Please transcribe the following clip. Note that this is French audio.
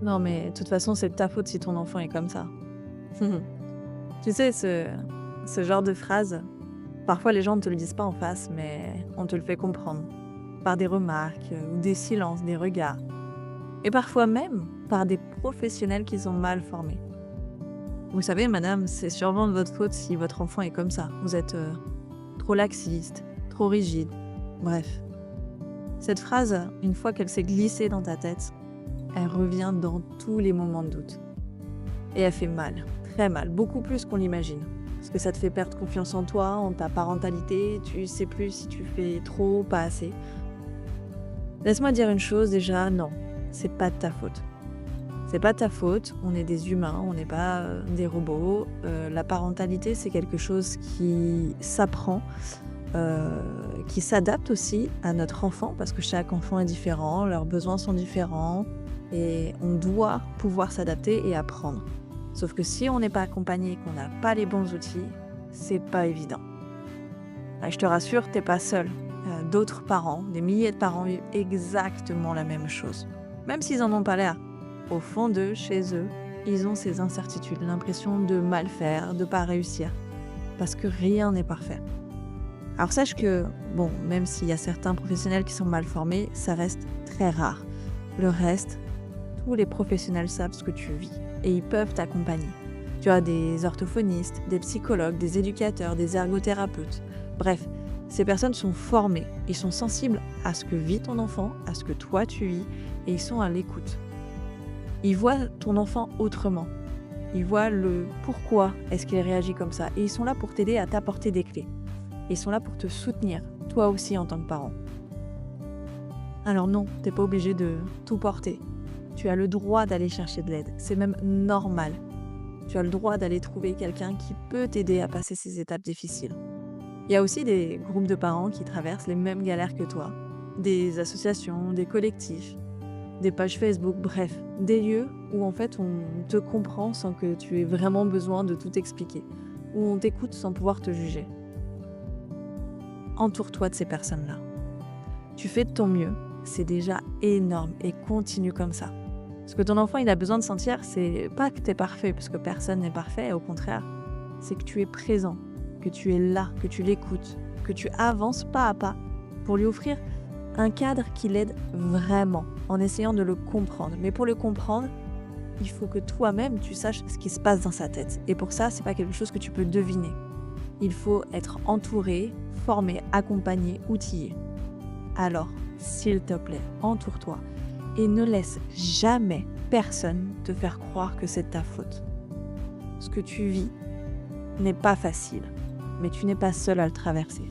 Non, mais de toute façon, c'est de ta faute si ton enfant est comme ça. Tu sais, ce genre de phrase, parfois les gens ne te le disent pas en face, mais on te le fait comprendre. Par des remarques, ou des silences, des regards. Et parfois même par des professionnels qui sont mal formés. Vous savez, madame, c'est sûrement de votre faute si votre enfant est comme ça. Vous êtes trop laxiste, trop rigide. Bref, cette phrase, une fois qu'elle s'est glissée dans ta tête, elle revient dans tous les moments de doute. Et elle fait mal, très mal, beaucoup plus qu'on l'imagine. Parce que ça te fait perdre confiance en toi, en ta parentalité, tu sais plus si tu fais trop ou pas assez. Laisse-moi dire une chose déjà, non, c'est pas de ta faute. C'est pas de ta faute, on est des humains, on n'est pas des robots. La parentalité, c'est quelque chose qui s'apprend, qui s'adapte aussi à notre enfant, parce que chaque enfant est différent, leurs besoins sont différents, et on doit pouvoir s'adapter et apprendre. Sauf que si on n'est pas accompagné, qu'on n'a pas les bons outils, c'est pas évident. Ah, je te rassure, t'es pas seul. D'autres parents, des milliers de parents vivent exactement la même chose. Même s'ils en ont pas l'air. Au fond d'eux, chez eux, ils ont ces incertitudes, l'impression de mal faire, de pas réussir. Parce que rien n'est parfait. Alors sache que, bon, même s'il y a certains professionnels qui sont mal formés, ça reste très rare. Le reste, tous les professionnels savent ce que tu vis et ils peuvent t'accompagner. Tu as des orthophonistes, des psychologues, des éducateurs, des ergothérapeutes. Bref, ces personnes sont formées, ils sont sensibles à ce que vit ton enfant, à ce que toi tu vis, et ils sont à l'écoute. Ils voient ton enfant autrement. Ils voient le pourquoi est-ce qu'il réagit comme ça. Et ils sont là pour t'aider à t'apporter des clés. Ils sont là pour te soutenir, toi aussi en tant que parent. Alors non, t'es pas obligé de tout porter. Tu as le droit d'aller chercher de l'aide. C'est même normal. Tu as le droit d'aller trouver quelqu'un qui peut t'aider à passer ces étapes difficiles. Il y a aussi des groupes de parents qui traversent les mêmes galères que toi. Des associations, des collectifs, des pages Facebook, bref, des lieux où en fait on te comprend sans que tu aies vraiment besoin de tout expliquer, où on t'écoute sans pouvoir te juger. Entoure-toi de ces personnes-là. Tu fais de ton mieux, c'est déjà énorme et continue comme ça. Ce que ton enfant il a besoin de sentir, c'est pas que tu es parfait, parce que personne n'est parfait, au contraire, c'est que tu es présent, que tu es là, que tu l'écoutes, que tu avances pas à pas pour lui offrir un cadre qui l'aide vraiment, en essayant de le comprendre. Mais pour le comprendre, il faut que toi-même, tu saches ce qui se passe dans sa tête. Et pour ça, c'est pas quelque chose que tu peux deviner. Il faut être entouré, formé, accompagné, outillé. Alors, s'il te plaît, entoure-toi et ne laisse jamais personne te faire croire que c'est de ta faute. Ce que tu vis n'est pas facile, mais tu n'es pas seul à le traverser.